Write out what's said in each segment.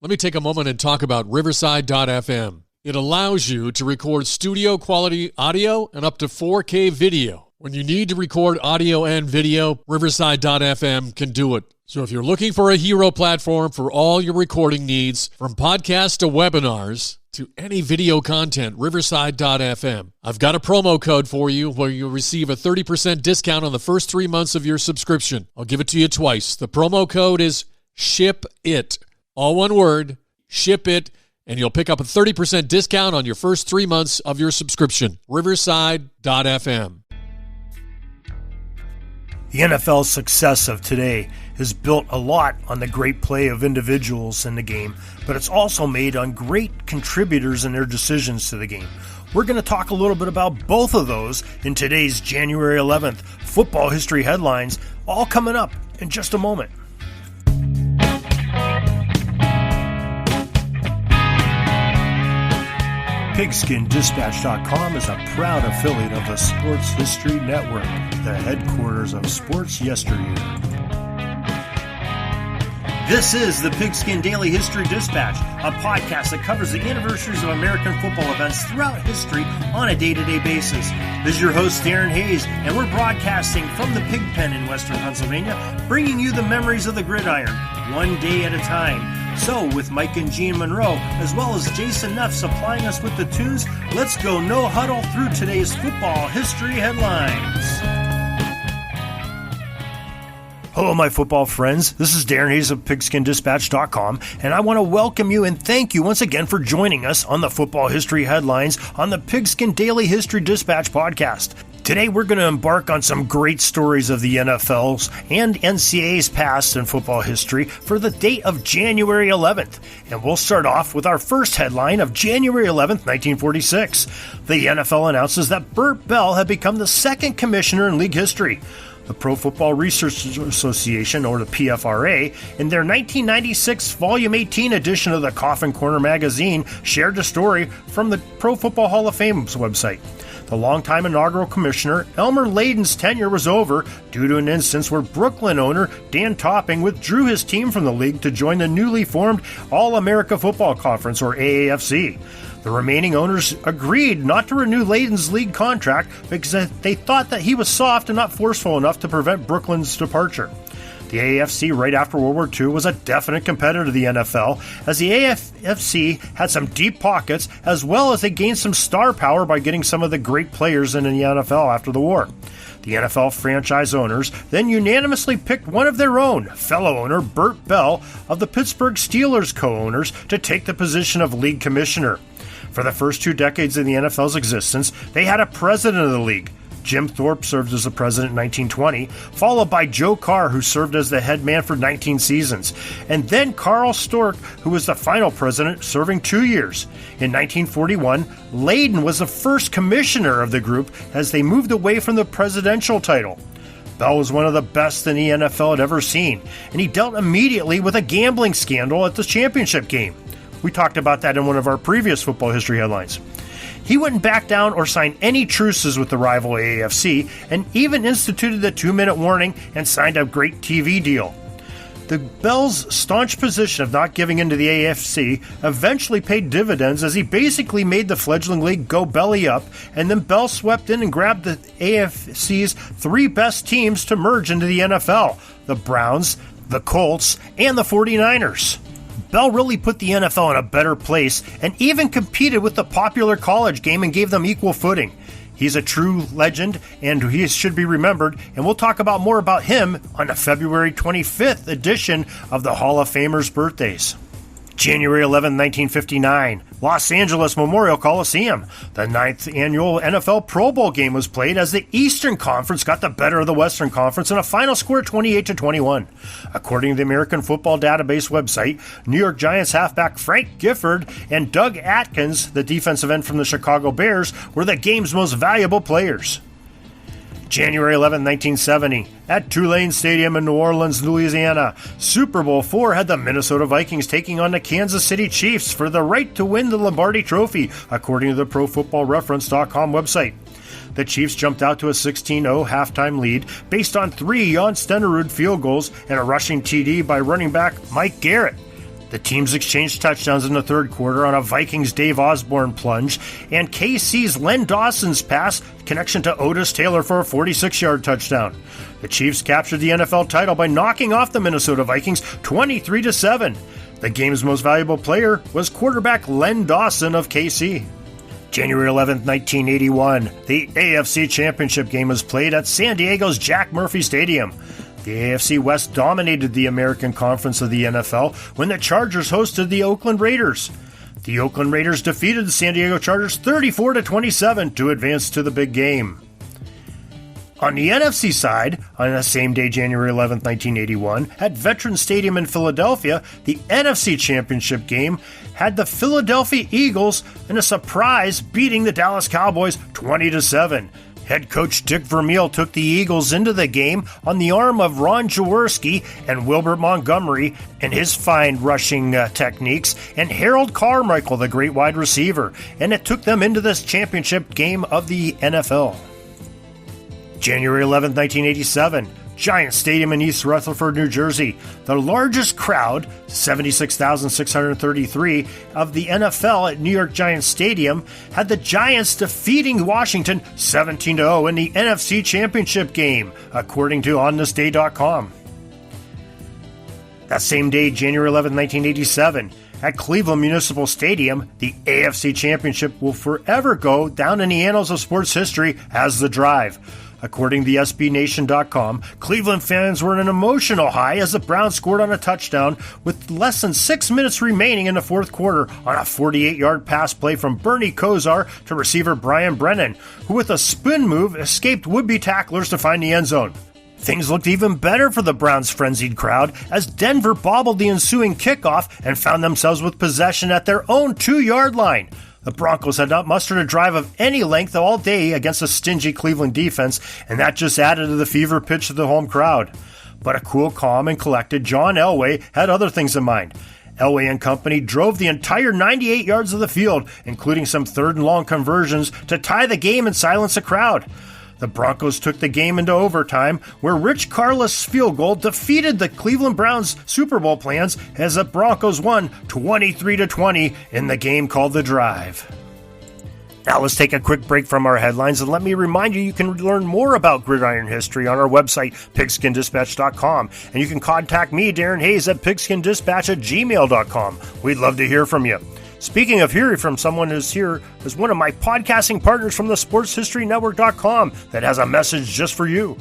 let me take a moment and talk about Riverside.fm. It allows you to record studio quality audio and up to 4K video. When you need to record audio and video, Riverside.fm can do it. So if you're looking for a hero platform for all your recording needs, from podcasts to webinars to any video content, Riverside.fm. I've got a promo code for you where you'll receive a 30% discount on the first 3 months of your subscription. I'll give it to you twice. The promo code is SHIPIT. All one word, SHIPIT. And you'll pick up a 30% discount on your first 3 months of your subscription. Riverside.fm. The NFL's success of today is built a lot on the great play of individuals in the game, but it's also made on great contributors and their decisions to the game. We're going to talk a little bit about both of those in today's January 11th Football History Headlines, all coming up in just a moment. PigskinDispatch.com is a proud affiliate of the Sports History Network, the headquarters of sports yesteryear. This is the Pigskin Daily History Dispatch, a podcast that covers the anniversaries of American football events throughout history on a day-to-day basis. This is your host, Darren Hayes, and we're broadcasting from the Pig Pen in Western Pennsylvania, bringing you the memories of the gridiron, one day at a time. So, with Mike and Gene Monroe, as well as Jason Neff supplying us with the tunes, let's go no huddle through today's football history headlines. Hello, my football friends. This is Darren Hayes of PigskinDispatch.com, and I want to welcome you and thank you once again for joining us on the Football History Headlines on the Pigskin Daily History Dispatch podcast. Today, we're going to embark on some great stories of the NFL's and NCAA's past in football history for the date of January 11th. And we'll start off with our first headline of January 11th, 1946. The NFL announces that Bert Bell had become the second commissioner in league history. The Pro Football Research Association, or the PFRA, in their 1996 Volume 18 edition of the Coffin Corner magazine, shared the story from the Pro Football Hall of Fame's website. The longtime inaugural commissioner, Elmer Layden's tenure was over due to an instance where Brooklyn owner Dan Topping withdrew his team from the league to join the newly formed All-America Football Conference, or AAFC. The remaining owners agreed not to renew Layden's league contract because they thought that he was soft and not forceful enough to prevent Brooklyn's departure. The AAFC right after World War II was a definite competitor to the NFL, as the AAFC had some deep pockets, as well as they gained some star power by getting some of the great players in the NFL after the war. The NFL franchise owners then unanimously picked one of their own, fellow owner Bert Bell of the Pittsburgh Steelers co-owners, to take the position of league commissioner. For the first 2 decades of the NFL's existence, they had a president of the league. Jim Thorpe served as the president in 1920, followed by Joe Carr, who served as the head man for 19 seasons, and then Carl Stork, who was the final president, serving 2 years. In 1941, Layden was the first commissioner of the group as they moved away from the presidential title. Bell was one of the best the NFL had ever seen, and he dealt immediately with a gambling scandal at the championship game. We talked about that in one of our previous football history headlines. He wouldn't back down or sign any truces with the rival AAFC, and even instituted the 2-minute warning and signed a great TV deal. The Bell's staunch position of not giving in to the AAFC eventually paid dividends, as he basically made the fledgling league go belly up, and then Bell swept in and grabbed the AAFC's 3 best teams to merge into the NFL: the Browns, the Colts, and the 49ers. Bell really put the NFL in a better place and even competed with the popular college game and gave them equal footing. He's a true legend, and he should be remembered, and we'll talk about more about him on the February 25th edition of the Hall of Famers' birthdays. January 11, 1959, Los Angeles Memorial Coliseum. The 9th annual NFL Pro Bowl game was played as the Eastern Conference got the better of the Western Conference in a final score 28-21. According to the American Football Database website, New York Giants halfback Frank Gifford and Doug Atkins, the defensive end from the Chicago Bears, were the game's most valuable players. January 11, 1970, at Tulane Stadium in New Orleans, Louisiana, Super Bowl IV had the Minnesota Vikings taking on the Kansas City Chiefs for the right to win the Lombardi Trophy, according to the ProFootballReference.com website. The Chiefs jumped out to a 16-0 halftime lead based on 3 Jan Stenerud field goals and a rushing TD by running back Mike Garrett. The teams exchanged touchdowns in the third quarter on a Vikings Dave Osborne plunge and KC's Len Dawson's pass connection to Otis Taylor for a 46-yard touchdown. The Chiefs captured the NFL title by knocking off the Minnesota Vikings 23-7. The game's most valuable player was quarterback Len Dawson of KC. January 11, 1981, the AFC Championship game was played at San Diego's Jack Murphy Stadium. The AFC West dominated the American Conference of the NFL when the Chargers hosted the Oakland Raiders. The Oakland Raiders defeated the San Diego Chargers 34-27 to advance to the big game. On the NFC side, on the same day, January 11, 1981, at Veterans Stadium in Philadelphia, the NFC Championship game had the Philadelphia Eagles in a surprise beating the Dallas Cowboys 20-7. Head coach Dick Vermeil took the Eagles into the game on the arm of Ron Jaworski and Wilbert Montgomery and his fine rushing techniques, and Harold Carmichael, the great wide receiver, and it took them into this championship game of the NFL. January 11, 1987, Giant Stadium in East Rutherford, New Jersey. The largest crowd, 76,633, of the NFL at New York Giants Stadium had the Giants defeating Washington 17-0 in the NFC Championship game, according to OnThisDay.com. That same day, January 11, 1987, at Cleveland Municipal Stadium, the AFC Championship will forever go down in the annals of sports history as the Drive. According to SBNation.com, Cleveland fans were in an emotional high as the Browns scored on a touchdown with less than 6 minutes remaining in the fourth quarter on a 48-yard pass play from Bernie Kosar to receiver Brian Brennan, who with a spin move escaped would-be tacklers to find the end zone. Things looked even better for the Browns' frenzied crowd as Denver bobbled the ensuing kickoff and found themselves with possession at their own 2-yard line. The Broncos had not mustered a drive of any length all day against a stingy Cleveland defense, and that just added to the fever pitch of the home crowd. But a cool, calm, and collected John Elway had other things in mind. Elway and company drove the entire 98 yards of the field, including some third and long conversions, to tie the game and silence the crowd. The Broncos took the game into overtime, where Rich Karlis' field goal defeated the Cleveland Browns' Super Bowl plans as the Broncos won 23-20 in the game called The Drive. Now let's take a quick break from our headlines and let me remind you can learn more about gridiron history on our website, pigskindispatch.com, and you can contact me, Darren Hayes, at pigskindispatch@gmail.com. We'd love to hear from you. Speaking of hearing from someone who's here is one of my podcasting partners from the sportshistorynetwork.com that has a message just for you.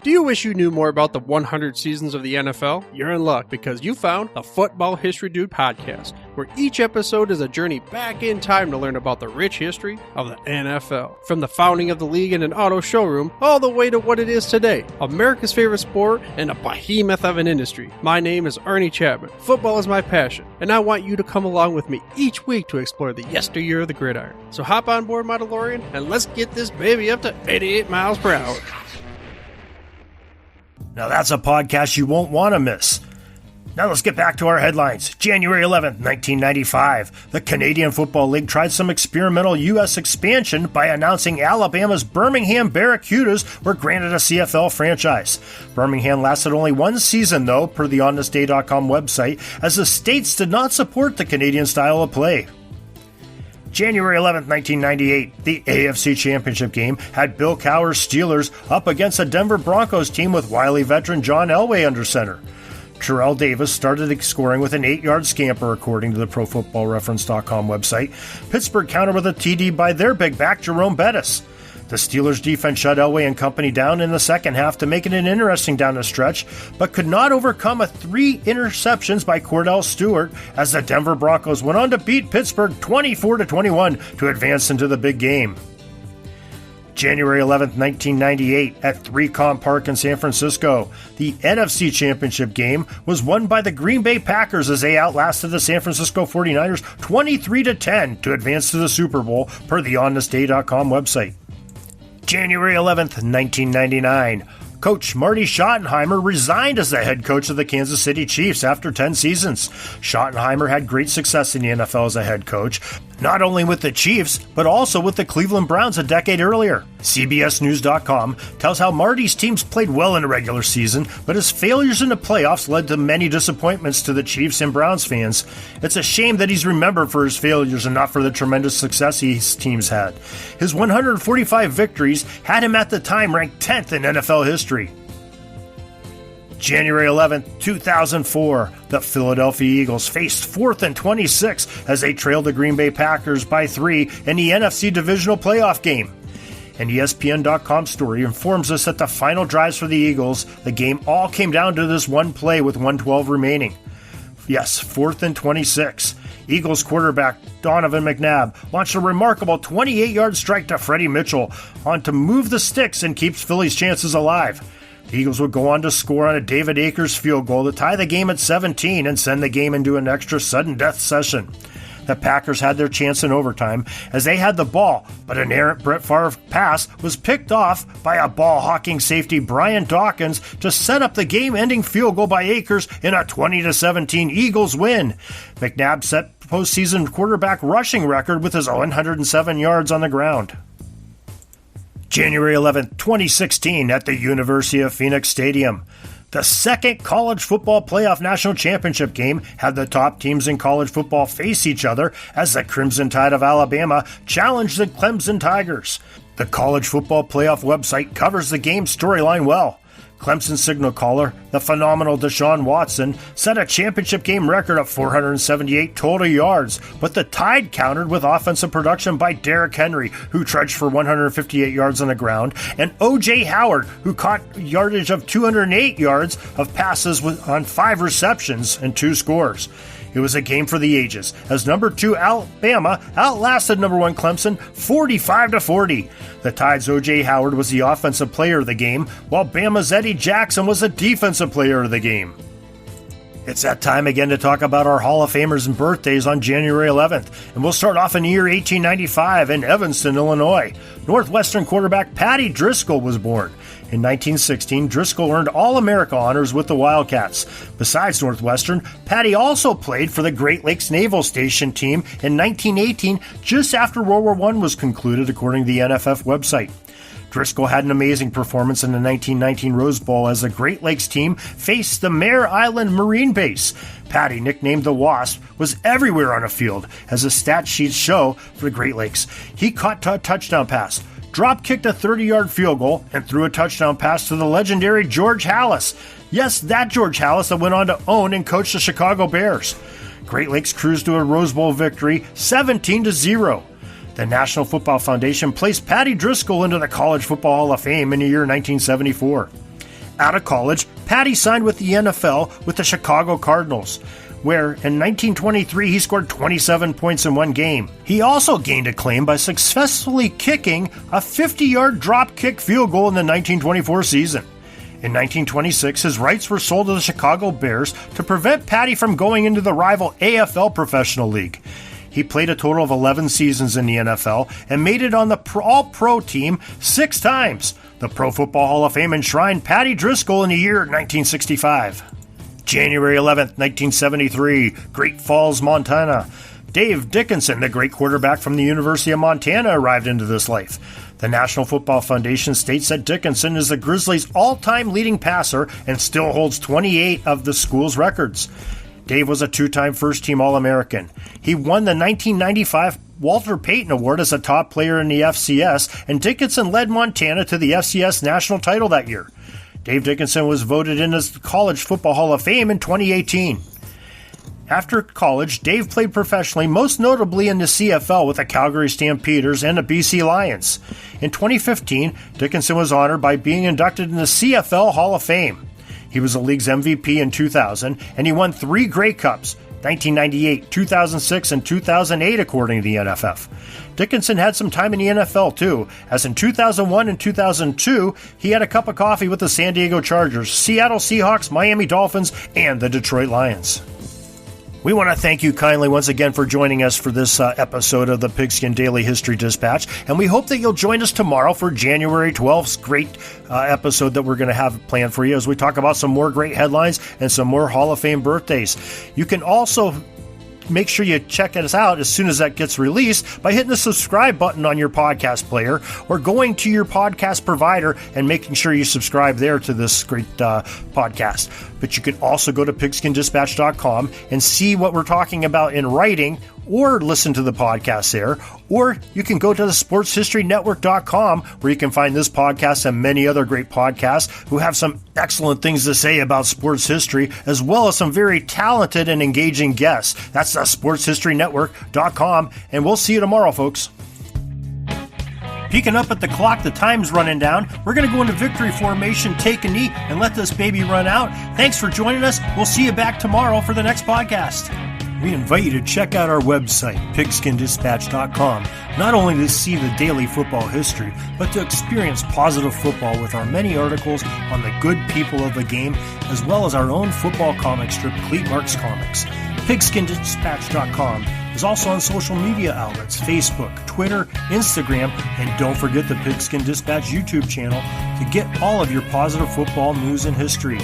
Do you wish you knew more about the 100 seasons of the NFL? You're in luck because you found the Football History Dude podcast, where each episode is a journey back in time to learn about the rich history of the NFL. From the founding of the league in an auto showroom, all the way to what it is today, America's favorite sport and a behemoth of an industry. My name is Ernie Chapman. Football is my passion, and I want you to come along with me each week to explore the yesteryear of the gridiron. So hop on board my DeLorean and let's get this baby up to 88 miles per hour. Now that's a podcast you won't want to miss. Now let's get back to our headlines. January 11th, 1995. The Canadian Football League tried some experimental U.S. expansion by announcing Alabama's Birmingham Barracudas were granted a CFL franchise. Birmingham lasted only one season, though, per the OnThisDay.com website, as the states did not support the Canadian style of play. January 11, 1998, the AFC Championship game had Bill Cowher's Steelers up against a Denver Broncos team with wily veteran John Elway under center. Terrell Davis started scoring with an 8-yard scamper, according to the ProFootballReference.com website. Pittsburgh countered with a TD by their big back, Jerome Bettis. The Steelers' defense shut Elway and company down in the second half to make it an interesting down the stretch, but could not overcome 3 interceptions by Cordell Stewart as the Denver Broncos went on to beat Pittsburgh 24-21 to advance into the big game. January 11, 1998, at 3Com Park in San Francisco, the NFC Championship game was won by the Green Bay Packers as they outlasted the San Francisco 49ers 23-10 to advance to the Super Bowl, per the OnThisDay.com website. January 11th, 1999. Coach Marty Schottenheimer resigned as the head coach of the Kansas City Chiefs after 10 seasons. Schottenheimer had great success in the NFL as a head coach, not only with the Chiefs, but also with the Cleveland Browns a decade earlier. CBSNews.com tells how Marty's teams played well in the regular season, but his failures in the playoffs led to many disappointments to the Chiefs and Browns fans. It's a shame that he's remembered for his failures and not for the tremendous success his teams had. His 145 victories had him at the time ranked 10th in NFL history. January 11, 2004, the Philadelphia Eagles faced 4th and 26 as they trailed the Green Bay Packers by 3 in the NFC Divisional Playoff game. An ESPN.com story informs us that the final drives for the Eagles, the game all came down to this one play with 1:12 remaining. Yes, 4th and 26. Eagles quarterback Donovan McNabb launched a remarkable 28-yard strike to Freddie Mitchell on to move the sticks and keeps Philly's chances alive. The Eagles would go on to score on a David Akers field goal to tie the game at 17 and send the game into an extra sudden death session. The Packers had their chance in overtime as they had the ball, but an errant Brett Favre pass was picked off by a ball-hawking safety Brian Dawkins to set up the game-ending field goal by Akers in a 20-17 Eagles win. McNabb set postseason quarterback rushing record with his 107 yards on the ground. January 11, 2016, at the University of Phoenix Stadium. The second college football playoff national championship game had the top teams in college football face each other as the Crimson Tide of Alabama challenged the Clemson Tigers. The college football playoff website covers the game's storyline well. Clemson signal caller, the phenomenal Deshaun Watson, set a championship game record of 478 total yards, but the Tide countered with offensive production by Derrick Henry, who trudged for 158 yards on the ground, and O.J. Howard, who caught yardage of 208 yards of passes on 5 receptions and 2 scores. It was a game for the ages, as number 2 Alabama outlasted number 1 Clemson 45-40. The Tide's O.J. Howard was the offensive player of the game, while Bama's Eddie Jackson was the defensive player of the game. It's that time again to talk about our Hall of Famers and birthdays on January 11th, and we'll start off in the year 1895 in Evanston, Illinois. Northwestern quarterback Patty Driscoll was born. In 1916, Driscoll earned All-America honors with the Wildcats. Besides Northwestern, Patty also played for the Great Lakes Naval Station team in 1918, just after World War I was concluded, according to the NFF website. Driscoll had an amazing performance in the 1919 Rose Bowl as the Great Lakes team faced the Mare Island Marine Base. Patty, nicknamed the Wasp, was everywhere on the field, as the stat sheets show for the Great Lakes. He caught a touchdown pass, drop-kicked a 30-yard field goal, and threw a touchdown pass to the legendary George Halas. Yes, that George Halas that went on to own and coach the Chicago Bears. Great Lakes cruised to a Rose Bowl victory, 17-0. The National Football Foundation placed Patty Driscoll into the College Football Hall of Fame in the year 1974. Out of college, Patty signed with the NFL with the Chicago Cardinals, where in 1923 he scored 27 points in one game. He also gained acclaim by successfully kicking a 50-yard drop-kick field goal in the 1924 season. In 1926, his rights were sold to the Chicago Bears to prevent Patty from going into the rival AFL Professional League. He played a total of 11 seasons in the NFL and made it on the All-Pro team 6 times. The Pro Football Hall of Fame enshrined Patty Driscoll in the year 1965. January 11th, 1973, Great Falls, Montana. Dave Dickinson, the great quarterback from the University of Montana, arrived into this life. The National Football Foundation states that Dickinson is the Grizzlies' all-time leading passer and still holds 28 of the school's records. Dave was a 2-time first-team All-American. He won the 1995 Walter Payton Award as a top player in the FCS, and Dickinson led Montana to the FCS national title that year. Dave Dickinson was voted in as the College Football Hall of Fame in 2018. After college, Dave played professionally, most notably in the CFL with the Calgary Stampeders and the BC Lions. In 2015, Dickinson was honored by being inducted in the CFL Hall of Fame. He was the league's MVP in 2000, and he won 3 Grey Cups, 1998, 2006, and 2008, according to the NFF. Dickinson had some time in the NFL, too, as in 2001 and 2002, he had a cup of coffee with the San Diego Chargers, Seattle Seahawks, Miami Dolphins, and the Detroit Lions. We want to thank you kindly once again for joining us for this episode of the Pigskin Daily History Dispatch, and we hope that you'll join us tomorrow for January 12th's great episode that we're going to have planned for you as we talk about some more great headlines and some more Hall of Fame birthdays. You can also make sure you check us out as soon as that gets released by hitting the subscribe button on your podcast player or going to your podcast provider and making sure you subscribe there to this great podcast. But you can also go to pigskindispatch.com and see what we're talking about in writing, or listen to the podcast there, or you can go to the sportshistorynetwork.com where you can find this podcast and many other great podcasts who have some excellent things to say about sports history, as well as some very talented and engaging guests. That's the sportshistorynetwork.com, and we'll see you tomorrow, folks. Peeking up at the clock, the time's running down. We're going to go into victory formation, take a knee, and let this baby run out. Thanks for joining us. We'll see you back tomorrow for the next podcast. We invite you to check out our website, pigskindispatch.com, not only to see the daily football history, but to experience positive football with our many articles on the good people of the game, as well as our own football comic strip, Cleat Marks Comics. Pigskindispatch.com is also on social media outlets, Facebook, Twitter, Instagram, and don't forget the Pigskin Dispatch YouTube channel to get all of your positive football news and history.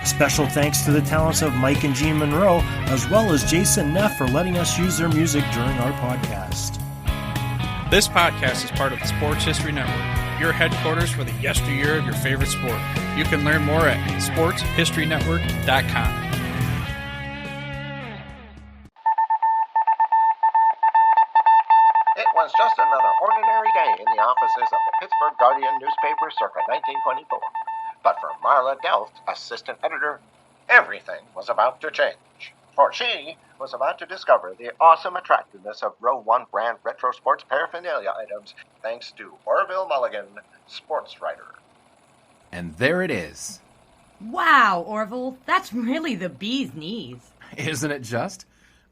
Special thanks to the talents of Mike and Gene Monroe, as well as Jason Neff for letting us use their music during our podcast. This podcast is part of the Sports History Network, your headquarters for the yesteryear of your favorite sport. You can learn more at sportshistorynetwork.com. It was just another ordinary day in the offices of the Pittsburgh Guardian newspaper circa 1924. But for Marla Delft, assistant editor, everything was about to change. For she was about to discover the awesome attractiveness of Row 1 brand retro sports paraphernalia items thanks to Orville Mulligan, sports writer. And there it is. Wow, Orville, that's really the bee's knees. Isn't it just?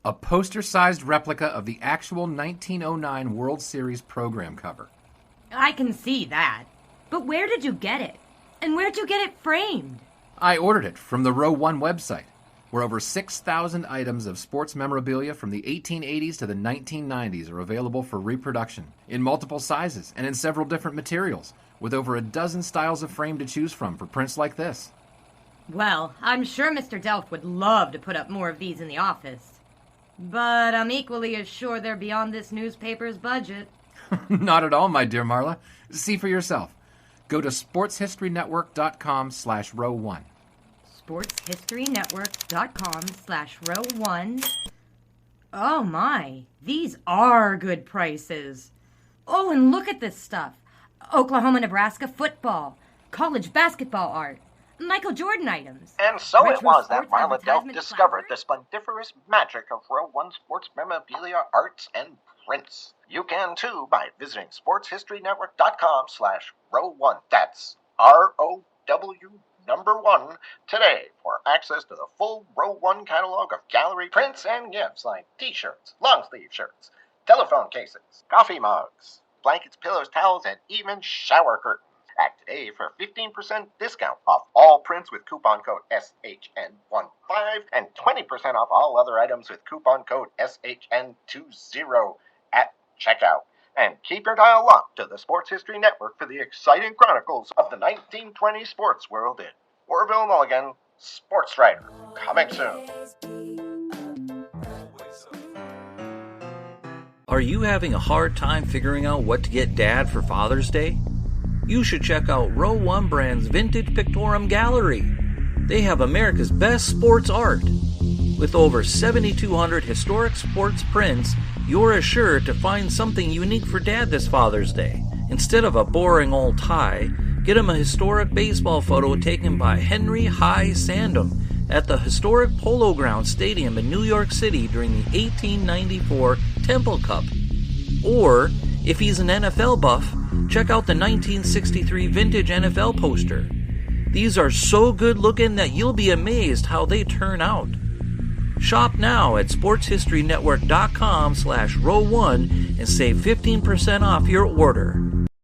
A poster-sized replica of the actual 1909 World Series program cover. I can see that. But where did you get it? And where'd you get it framed? I ordered it from the Row 1 website, where over 6,000 items of sports memorabilia from the 1880s to the 1990s are available for reproduction, in multiple sizes and in several different materials, with over a dozen styles of frame to choose from for prints like this. Well, I'm sure Mr. Delft would love to put up more of these in the office. But I'm equally as sure they're beyond this newspaper's budget. Not at all, my dear Marla. See for yourself. Go to sportshistorynetwork.com/row1. sportshistorynetwork.com/row1. Oh my, these are good prices. Oh, and look at this stuff. Oklahoma-Nebraska football, college basketball art, Michael Jordan items. And so retro it was that sports Marla Delft advertisement discovered the flowers. splendiferous magic of Row 1 sports memorabilia, arts, and prints. You can too by visiting sportshistorynetwork.com/row1. That's ROW1 today for access to the full Row 1 catalog of gallery prints and gifts like t-shirts, long-sleeve shirts, telephone cases, coffee mugs, blankets, pillows, towels, and even shower curtains. Act today for 15% discount off all prints with coupon code SHN15 and 20% off all other items with coupon code SHN20 at checkout. And keep your dial locked to the Sports History Network for the exciting chronicles of the 1920 sports world in Orville Mulligan, sports writer. Coming soon. Are you having a hard time figuring out what to get Dad for Father's Day? You should check out Row 1 Brand's Vintage Pictorum Gallery. They have America's best sports art. With over 7,200 historic sports prints, you're assured to find something unique for Dad this Father's Day. Instead of a boring old tie, get him a historic baseball photo taken by Henry High Sandom at the historic Polo Grounds Stadium in New York City during the 1894 Temple Cup. Or, if he's an NFL buff, check out the 1963 vintage NFL poster. These are so good looking that you'll be amazed how they turn out. Shop now at sportshistorynetwork.com/row1 and save 15% off your order.